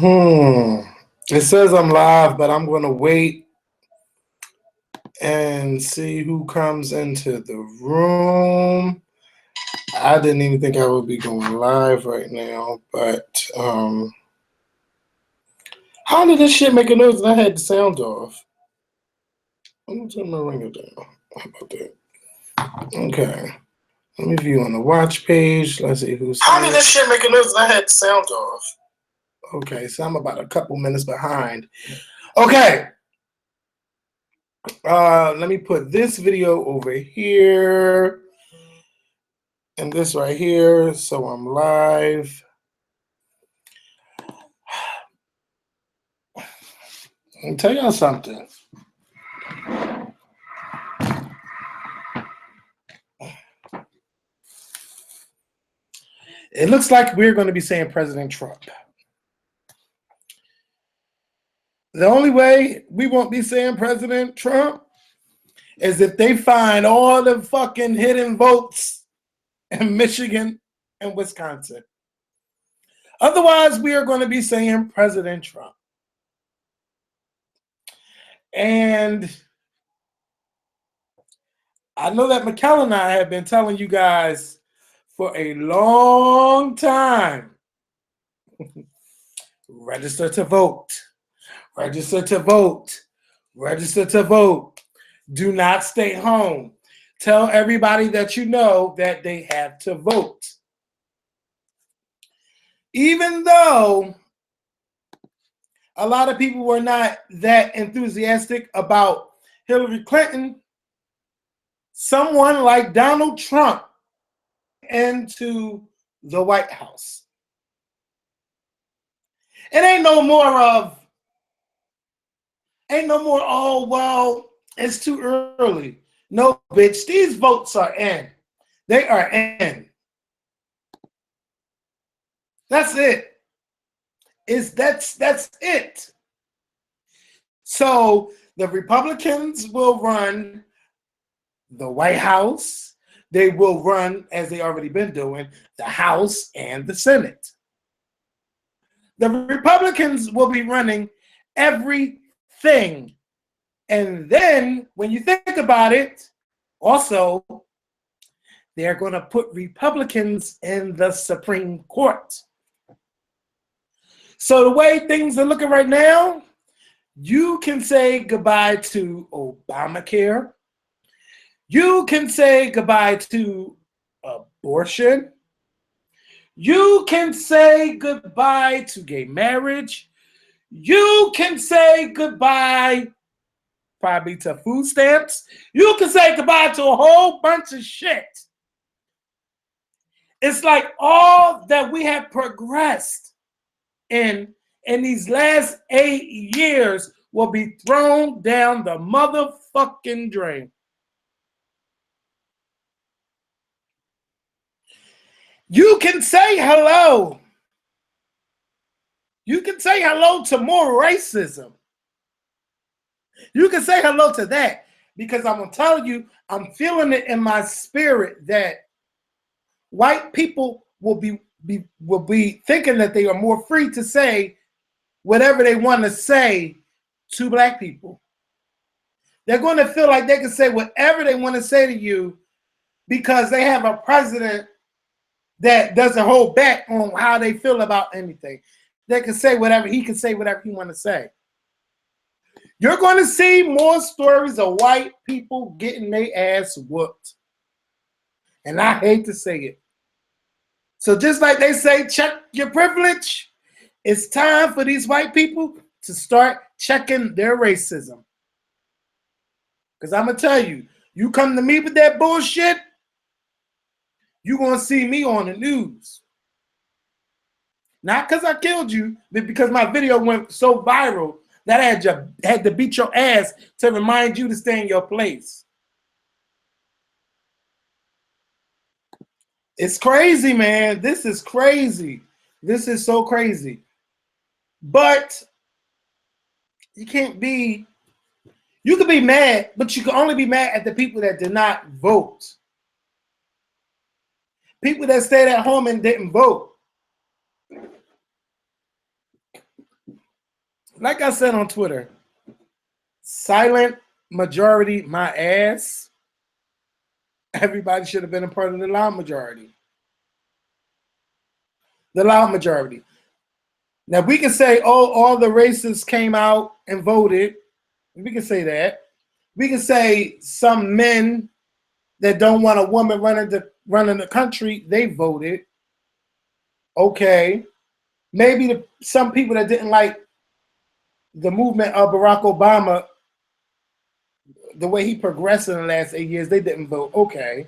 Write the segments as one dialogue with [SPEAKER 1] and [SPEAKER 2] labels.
[SPEAKER 1] It says I'm live, but I'm going to wait and see who comes into the room. I didn't even think I would be going live right now, but how did this shit make a noise and I had the sound off? I'm going to turn my ringer down. How about that? Okay. Let me view on the watch page. Let's see who's here. How did this shit make a noise and I had the sound off? Okay, so I'm about a couple minutes behind. Okay. Let me put this video over here and this right here, so I'm live. Let me tell y'all something. It looks like we're going to be saying President Trump. The only way we won't be saying President Trump is if they find all the fucking hidden votes in Michigan and Wisconsin. Otherwise, we are going to be saying President Trump. And I know that Mikkel and I have been telling you guys for a long time, register to vote, register to vote, register to vote. Do not stay home. Tell everybody that you know that they have to vote. Even though a lot of people were not that enthusiastic about Hillary Clinton, someone like Donald Trump into the White House. It ain't no more, oh, well, it's too early. No, bitch, these votes are in. They are in. That's it. That's it. So the Republicans will run the White House. They will run, as they already been doing, the House and the Senate. The Republicans will be running everything. And then when you think about it, also, they're going to put Republicans in the Supreme Court. So the way things are looking right now, you can say goodbye to Obamacare. You can say goodbye to abortion. You can say goodbye to gay marriage. You can say goodbye probably to food stamps. You can say goodbye to a whole bunch of shit. It's like all that we have progressed in these last 8 years will be thrown down the motherfucking drain. You can say hello. You can say hello to more racism. You can say hello to that, because I'm going to tell you, I'm feeling it in my spirit that white people will be thinking that they are more free to say whatever they want to say to black people. They're going to feel like they can say whatever they want to say to you because they have a president that doesn't hold back on how they feel about anything. They can say whatever, he can say whatever he want to say. You're going to see more stories of white people getting their ass whooped. And I hate to say it. So just like they say, check your privilege, it's time for these white people to start checking their racism. Because I'm going to tell you, you come to me with that bullshit, you're going to see me on the news. Not because I killed you, but because my video went so viral that I had to beat your ass to remind you to stay in your place. It's crazy, man. This is crazy. This is so crazy. But you can be mad, but you can only be mad at the people that did not vote. People that stayed at home and didn't vote. Like I said on Twitter, silent majority, my ass. Everybody should have been a part of the loud majority. The loud majority. Now we can say, oh, all the racists came out and voted. We can say that. We can say some men that don't want a woman running the country, they voted. Okay. Maybe some people that didn't like the movement of Barack Obama, the way he progressed in the last 8 years, they didn't vote. Okay.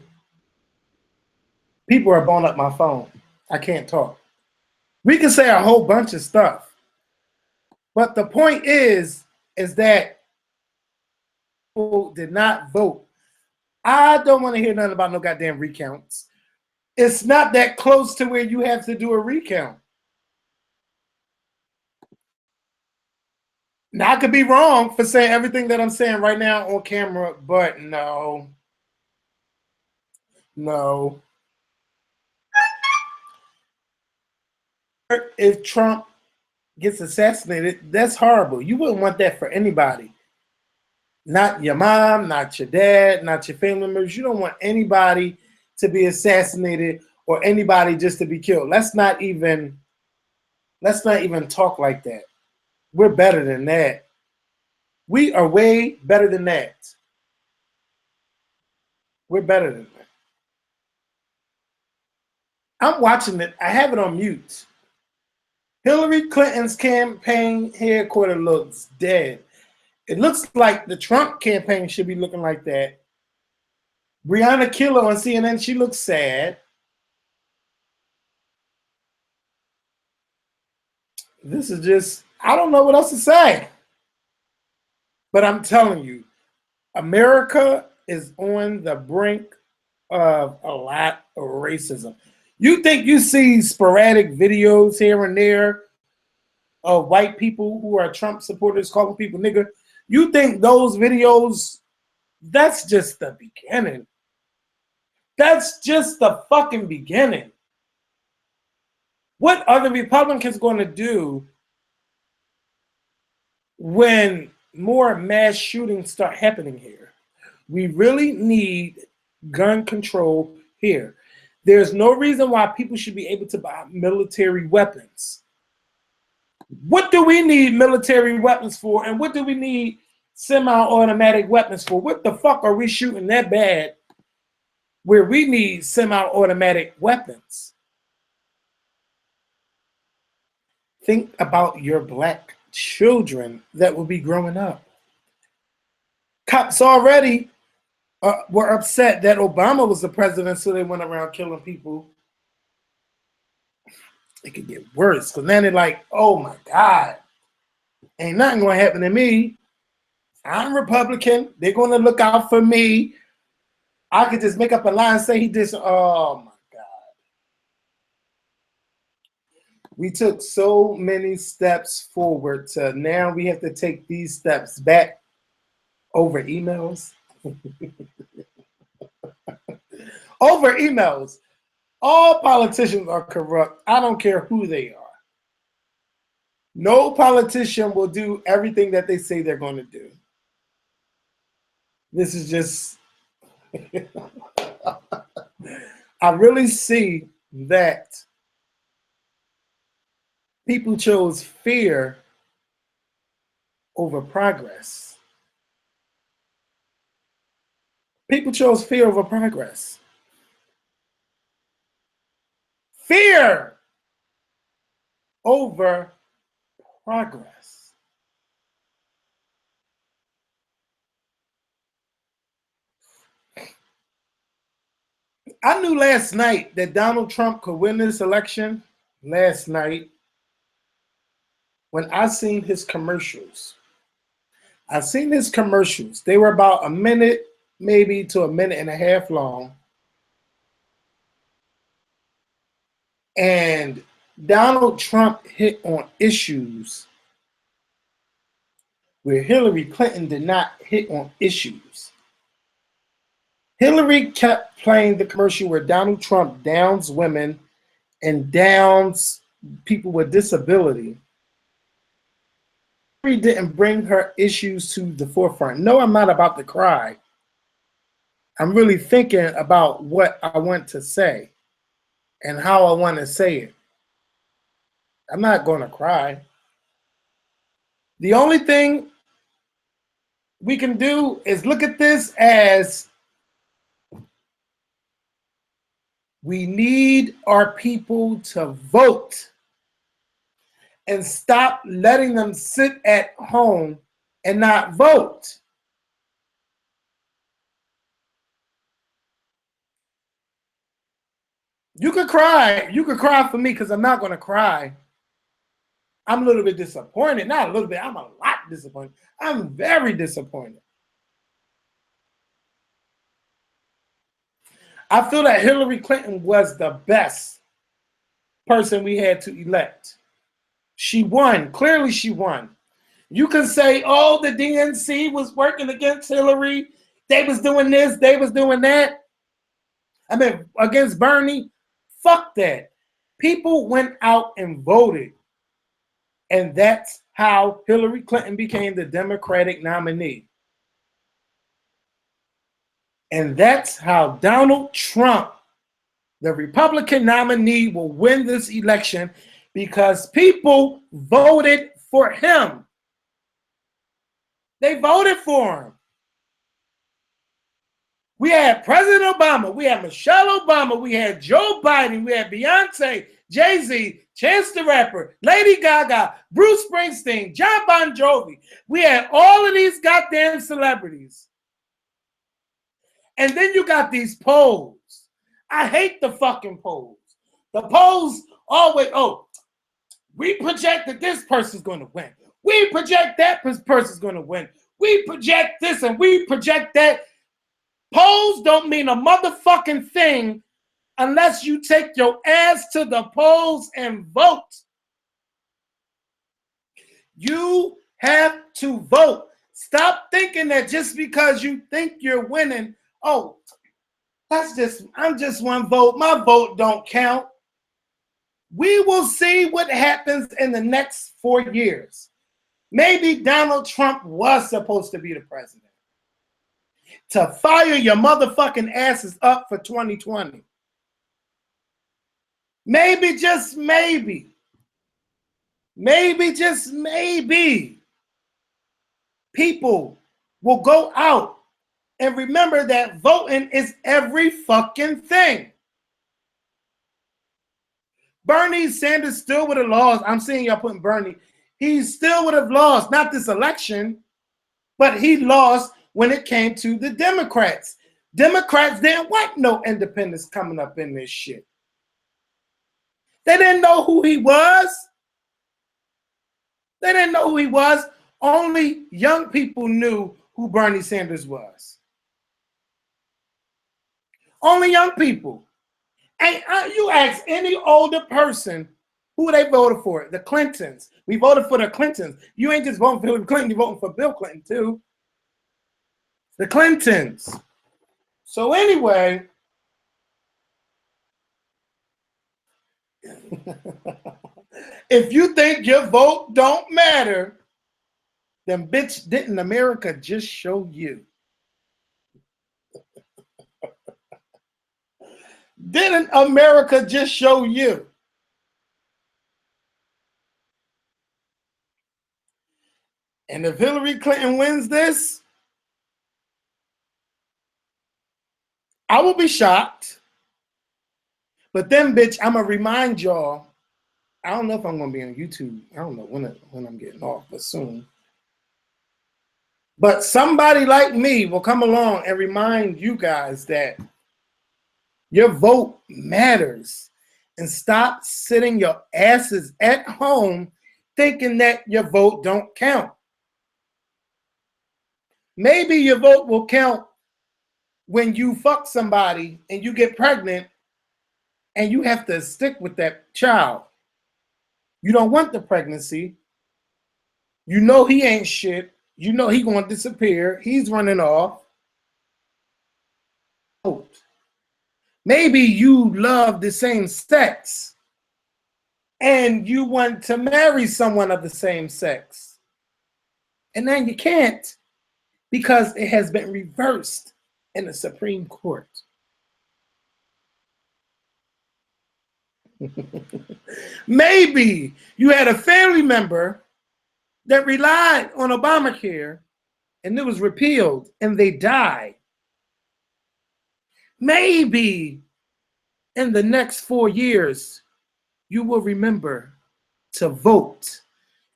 [SPEAKER 1] People are blowing up my phone. I can't talk. We can say a whole bunch of stuff. But the point is that people did not vote. I don't want to hear nothing about no goddamn recounts. It's not that close to where you have to do a recount. Now, I could be wrong for saying everything that I'm saying right now on camera, but no. No. If Trump gets assassinated, that's horrible. You wouldn't want that for anybody. Not your mom, not your dad, not your family members. You don't want anybody to be assassinated or anybody just to be killed. Let's not even talk like that. We're better than that. We are way better than that. We're better than that. I'm watching it. I have it on mute. Hillary Clinton's campaign headquarters looks dead. It looks like the Trump campaign should be looking like that. Breonna Taylor on CNN, she looks sad. This is just, I don't know what else to say. But I'm telling you, America is on the brink of a lot of racism. You think you see sporadic videos here and there of white people who are Trump supporters calling people nigger? You think those videos, that's just the beginning. That's just the fucking beginning. What are the Republicans going to do when more mass shootings start happening here? We really need gun control here. There's no reason why people should be able to buy military weapons. What do we need military weapons for? And what do we need semi-automatic weapons for? What the fuck are we shooting that bad where we need semi-automatic weapons? Think about your black children that will be growing up. Cops already were upset that Obama was the president, so they went around killing people. It could get worse, because then they're like, oh my God, ain't nothing going to happen to me. I'm Republican. They're going to look out for me. I could just make up a lie and say he did. Oh my God. We took so many steps forward to now we have to take these steps back over emails. Over emails. All politicians are corrupt. I don't care who they are. No politician will do everything that they say they're going to do. This is just, I really see that people chose fear over progress. People chose fear over progress. Fear over progress. I knew last night that Donald Trump could win this election last night when I seen his commercials. I seen his commercials. They were about a minute, maybe to a minute and a half long. And Donald Trump hit on issues where Hillary Clinton did not hit on issues. Hillary kept playing the commercial where Donald Trump downs women and downs people with disability. didn't bring her issues to the forefront. No, I'm not about to cry. I'm really thinking about what I want to say and how I want to say it. I'm not going to cry. The only thing we can do is look at this as we need our people to vote and stop letting them sit at home and not vote. You could cry. You could cry for me because I'm not going to cry. I'm a little bit disappointed. Not a little bit. I'm a lot disappointed. I'm very disappointed. I feel that Hillary Clinton was the best person we had to elect. She won. Clearly, she won. You can say, oh, the DNC was working against Hillary. They was doing this. They was doing that. I mean, against Bernie. Fuck that. People went out and voted. And that's how Hillary Clinton became the Democratic nominee. And that's how Donald Trump, the Republican nominee, will win this election because people voted for him. They voted for him. We had President Obama, we had Michelle Obama, we had Joe Biden, we had Beyonce, Jay-Z, Chance the Rapper, Lady Gaga, Bruce Springsteen, John Bon Jovi. We had all of these goddamn celebrities. And then you got these polls. I hate the fucking polls. The polls always, oh, we project that this person's going to win. We project that person's going to win. We project this and we project that. Polls don't mean a motherfucking thing unless you take your ass to the polls and vote. You have to vote. Stop thinking that just because you think you're winning, oh, I'm just one vote. My vote don't count. We will see what happens in the next 4 years. Maybe Donald Trump was supposed to be the president. To fire your motherfucking asses up for 2020. Maybe, just maybe. Maybe, just maybe. People will go out and remember that voting is every fucking thing. Bernie Sanders still would have lost. I'm seeing y'all putting Bernie. He still would have lost, not this election, but he lost when it came to the Democrats. Democrats didn't want no independents coming up in this shit. They didn't know who he was. They didn't know who he was. Only young people knew who Bernie Sanders was. Only young people. And you ask any older person who they voted for. The Clintons. We voted for the Clintons. You ain't just voting for Hillary Clinton, you're voting for Bill Clinton too. The Clintons. So anyway, if you think your vote don't matter, then bitch, didn't America just show you? Didn't America just show you? And if Hillary Clinton wins this, I will be shocked. But then, bitch, I'm going to remind y'all, I don't know if I'm going to be on YouTube. I don't know when I'm getting off, but soon. But somebody like me will come along and remind you guys that your vote matters. And stop sitting your asses at home thinking that your vote don't count. Maybe your vote will count when you fuck somebody and you get pregnant and you have to stick with that child. You don't want the pregnancy. You know he ain't shit. You know he gonna disappear. He's running off. Maybe you love the same sex and you want to marry someone of the same sex. And now you can't because it has been reversed in the Supreme Court. Maybe you had a family member that relied on Obamacare and it was repealed and they died. Maybe in the next 4 years, you will remember to vote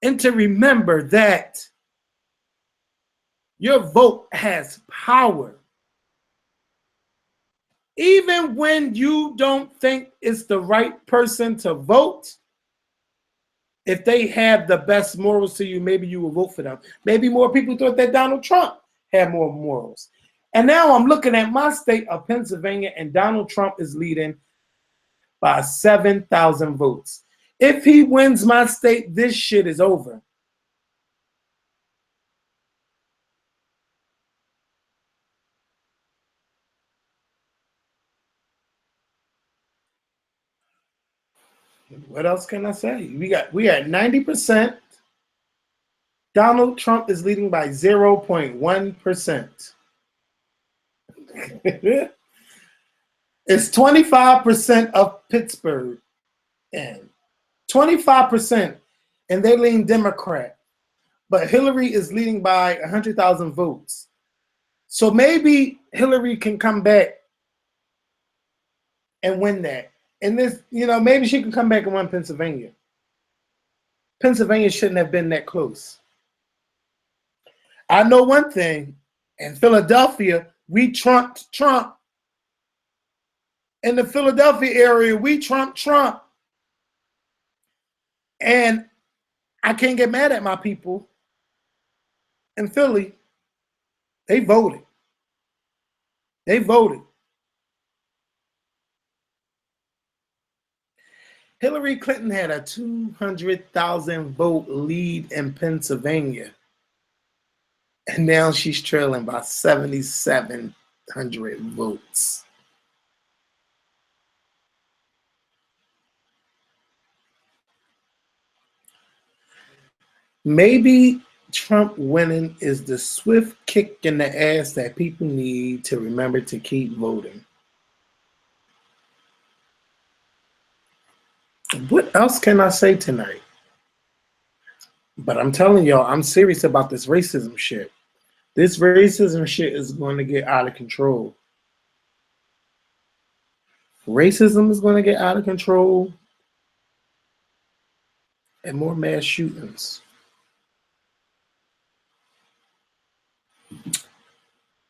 [SPEAKER 1] and to remember that your vote has power. Even when you don't think it's the right person to vote, if they have the best morals to you, maybe you will vote for them. Maybe more people thought that Donald Trump had more morals. And now I'm looking at my state of Pennsylvania, and Donald Trump is leading by 7,000 votes. If he wins my state, this shit is over. What else can I say? We are at 90%. Donald Trump is leading by 0.1%. It's 25% of Pittsburgh and 25%, and they lean Democrat. But Hillary is leading by 100,000 votes. So maybe Hillary can come back and win that. And this, maybe she can come back and win Pennsylvania. Pennsylvania shouldn't have been that close. I know one thing. In Philadelphia, we trumped Trump. In the Philadelphia area, we trumped Trump. And I can't get mad at my people in Philly. They voted. They voted. Hillary Clinton had a 200,000 vote lead in Pennsylvania. And now she's trailing by 7,700 votes. Maybe Trump winning is the swift kick in the ass that people need to remember to keep voting. What else can I say tonight? But I'm telling y'all, I'm serious about this racism shit. This racism shit is going to get out of control. Racism is going to get out of control. And more mass shootings.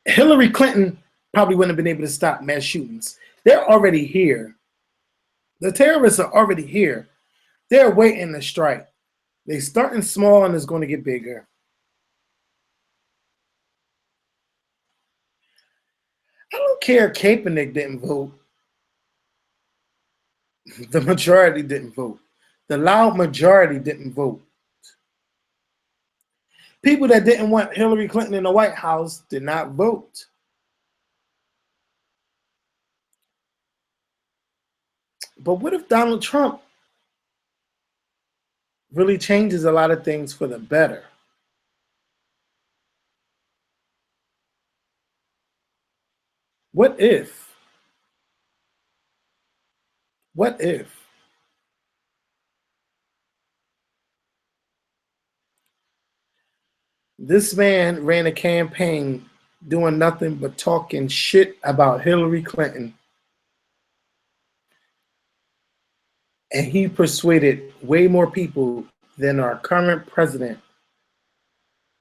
[SPEAKER 1] Hillary Clinton probably wouldn't have been able to stop mass shootings. They're already here. The terrorists are already here. They're waiting to strike. They're starting small and it's going to get bigger. I don't care if Kaepernick didn't vote. The majority didn't vote. The loud majority didn't vote. People that didn't want Hillary Clinton in the White House did not vote. But what if Donald Trump really changes a lot of things for the better? What if? What if? This man ran a campaign doing nothing but talking shit about Hillary Clinton. And he persuaded way more people than our current president,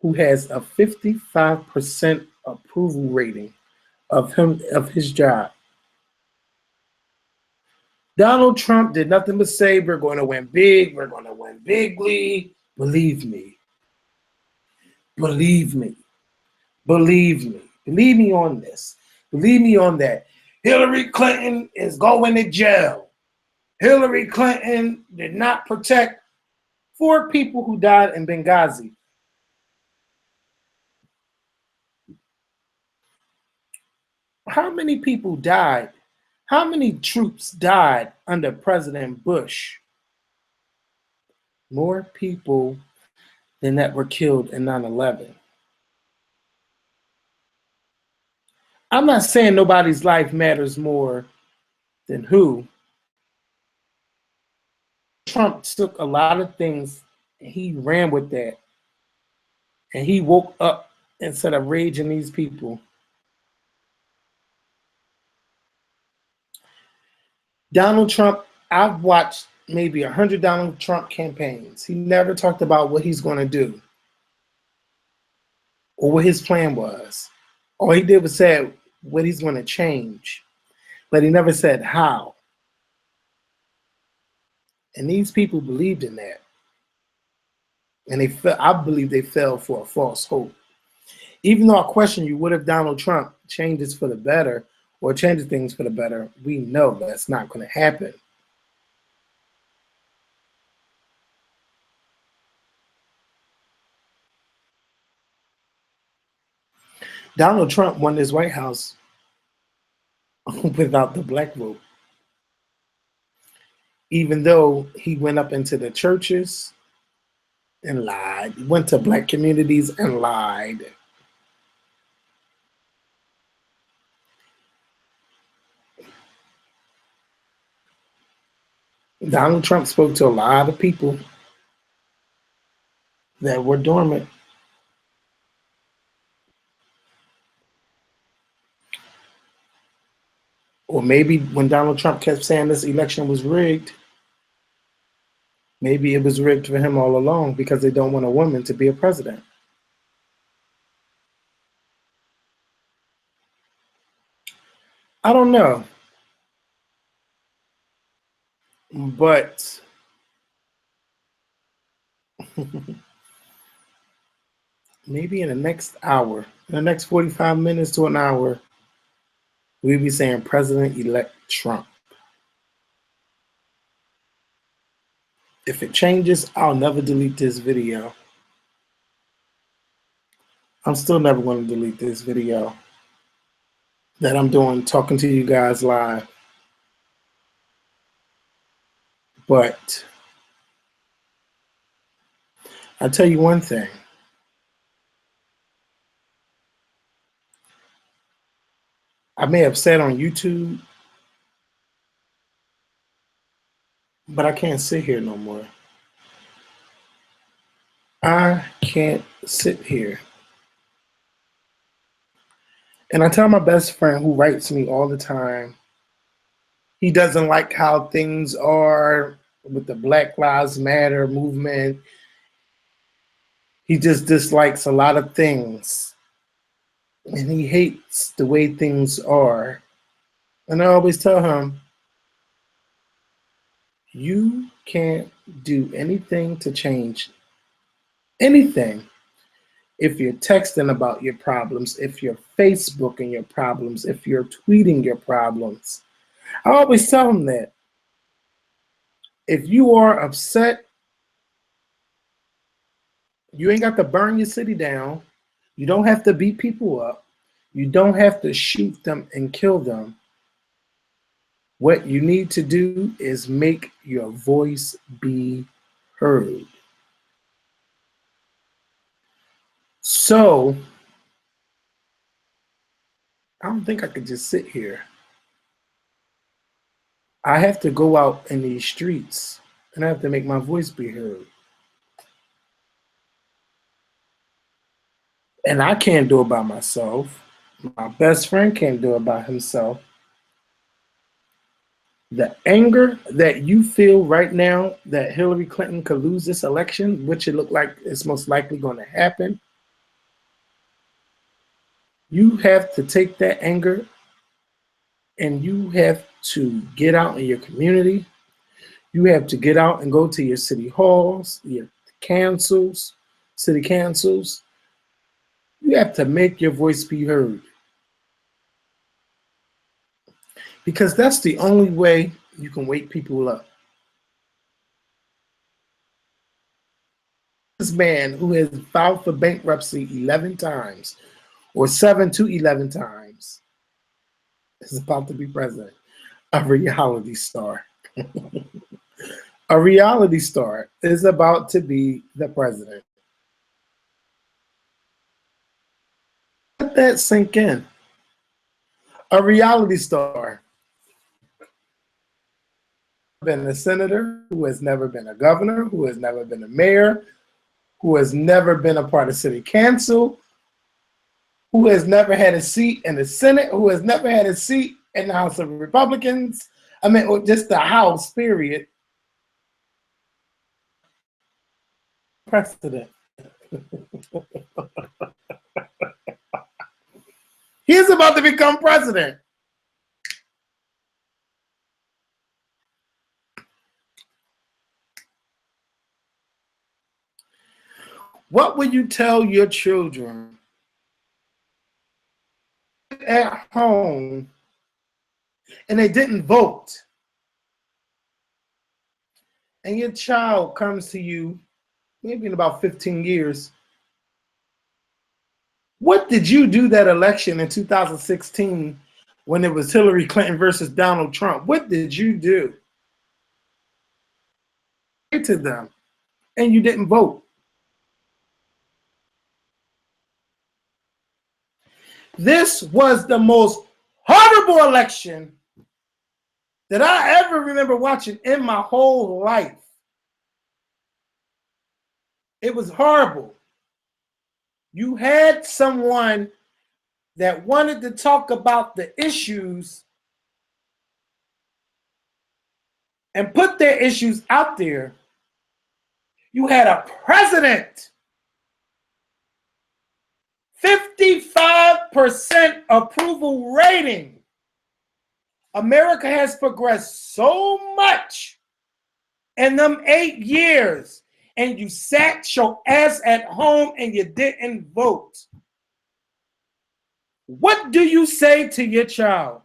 [SPEAKER 1] who has a 55% approval rating of his job. Donald Trump did nothing but say, we're going to win big, we're going to win bigly. Believe me. Believe me. Believe me. Believe me on this. Believe me on that. Hillary Clinton is going to jail. Hillary Clinton did not protect 4 people who died in Benghazi. How many people died? How many troops died under President Bush? More people than that were killed in 9/11. I'm not saying nobody's life matters more than who. Trump took a lot of things and he ran with that. And he woke up instead of raging these people. Donald Trump, I've watched maybe 100 Donald Trump campaigns. He never talked about what he's going to do or what his plan was. All he did was say what he's going to change, but he never said how. And these people believed in that. And I believe they fell for a false hope. Even though I question you, what if Donald Trump changes for the better or changes things for the better? We know that's not going to happen. Donald Trump won this White House without the black vote. Even though he went up into the churches and lied, went to black communities and lied. Donald Trump spoke to a lot of people that were dormant. Or maybe when Donald Trump kept saying this election was rigged, maybe it was rigged for him all along because they don't want a woman to be a president. I don't know. But maybe in the next hour, in the next 45 minutes to an hour, we'll be saying President-elect Trump. If it changes, I'll never delete this video. I'm still never going to delete this video that I'm doing, talking to you guys live. But I'll tell you one thing. I may have said on YouTube, but I can't sit here no more. I can't sit here. And I tell my best friend who writes me all the time, he doesn't like how things are with the Black Lives Matter movement. He just dislikes a lot of things. And he hates the way things are. And I always tell him, you can't do anything to change anything if you're texting about your problems, if you're Facebooking your problems, if you're tweeting your problems. I always tell him that. If you are upset, you ain't got to burn your city down. You don't have to beat people up. You don't have to shoot them and kill them. What you need to do is make your voice be heard. So, I don't think I could just sit here. I have to go out in these streets and I have to make my voice be heard. And I can't do it by myself. My best friend can't do it by himself. The anger that you feel right now that Hillary Clinton could lose this election, which it looked like it's most likely going to happen, you have to take that anger and you have to get out in your community. You have to get out and go to your city halls, your councils, city councils. You have to make your voice be heard. Because that's the only way you can wake people up. This man who has filed for bankruptcy 11 times, or 7 to 11 times, is about to be president. A reality star. A reality star is about to be the president. that sink in. A reality star. Been a senator, who has never been a governor, who has never been a mayor, who has never been a part of city council, who has never had a seat in the Senate, who has never had a seat in the House of Republicans. I mean, just the House, period. President. He's about to become president. What would you tell your children at home and they didn't vote? And your child comes to you maybe in about 15 years. What did you do that election in 2016 when it was Hillary Clinton versus Donald Trump? What did you do to them? And you didn't vote. This was the most horrible election that I ever remember watching in my whole life. It was horrible. You had someone that wanted to talk about the issues and put their issues out there. You had a president, 55% approval rating. America has progressed so much in them 8 years, and you sat your ass at home and you didn't vote. What do you say to your child?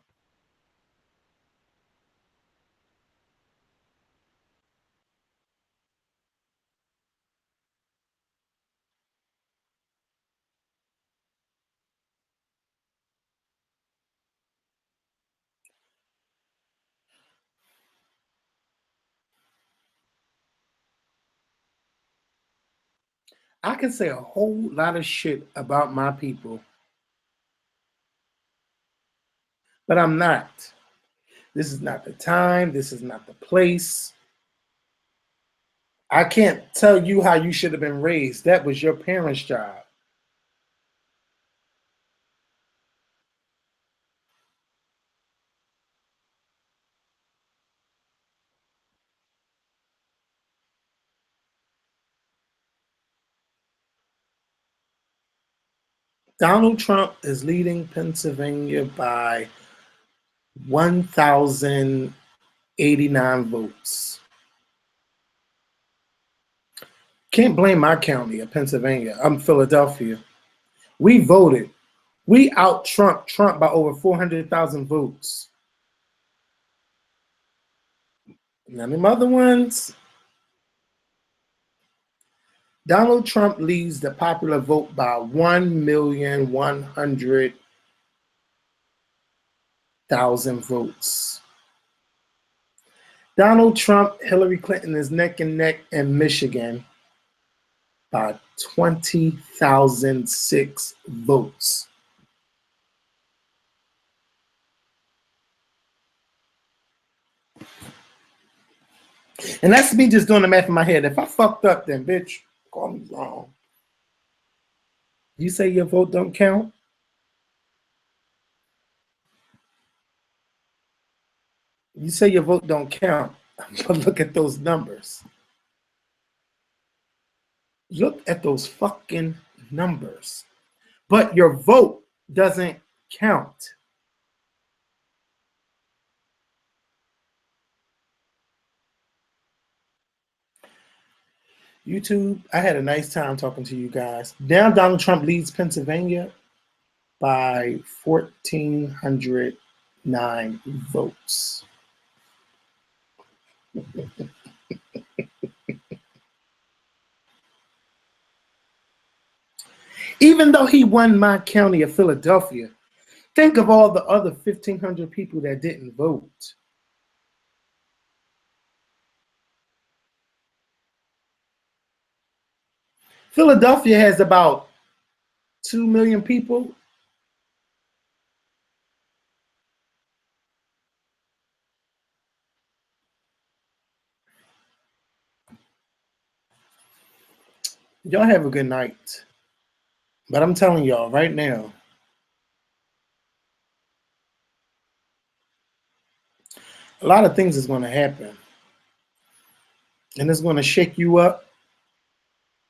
[SPEAKER 1] I can say a whole lot of shit about my people, but I'm not. This is not the time. This is not the place. I can't tell you how you should have been raised. That was your parents' job. Donald Trump is leading Pennsylvania by 1,089 votes. Can't blame my county of Pennsylvania. I'm Philadelphia. We voted. We out-Trump Trump by over 400,000 votes. Now, them other ones, Donald Trump leads the popular vote by 1,100,000 votes. Donald Trump, Hillary Clinton is neck and neck in Michigan by 20,006 votes. And that's me just doing the math in my head. If I fucked up, then bitch, call me wrong. You say your vote don't count? You say your vote don't count, but look at those numbers. Look at those fucking numbers. But your vote doesn't count. YouTube, I had a nice time talking to you guys. Now Donald Trump leads Pennsylvania by 1,409 votes. Even though he won my county of Philadelphia, think of all the other 1,500 people that didn't vote. Philadelphia has about 2 million people. Y'all have a good night. But I'm telling y'all right now, a lot of things is going to happen. And it's going to shake you up.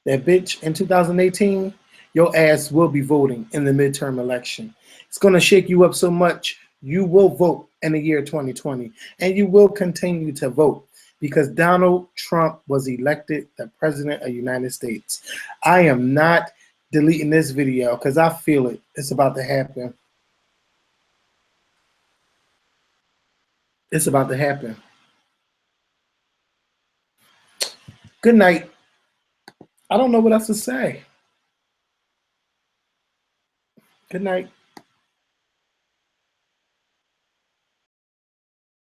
[SPEAKER 1] That bitch in 2018, your ass will be voting in the midterm election. It's going to shake you up so much, you will vote in the year 2020. And you will continue to vote because Donald Trump was elected the president of the United States. I am not deleting this video because I feel it. It's about to happen. It's about to happen. Good night. I don't know what else to say. Good night.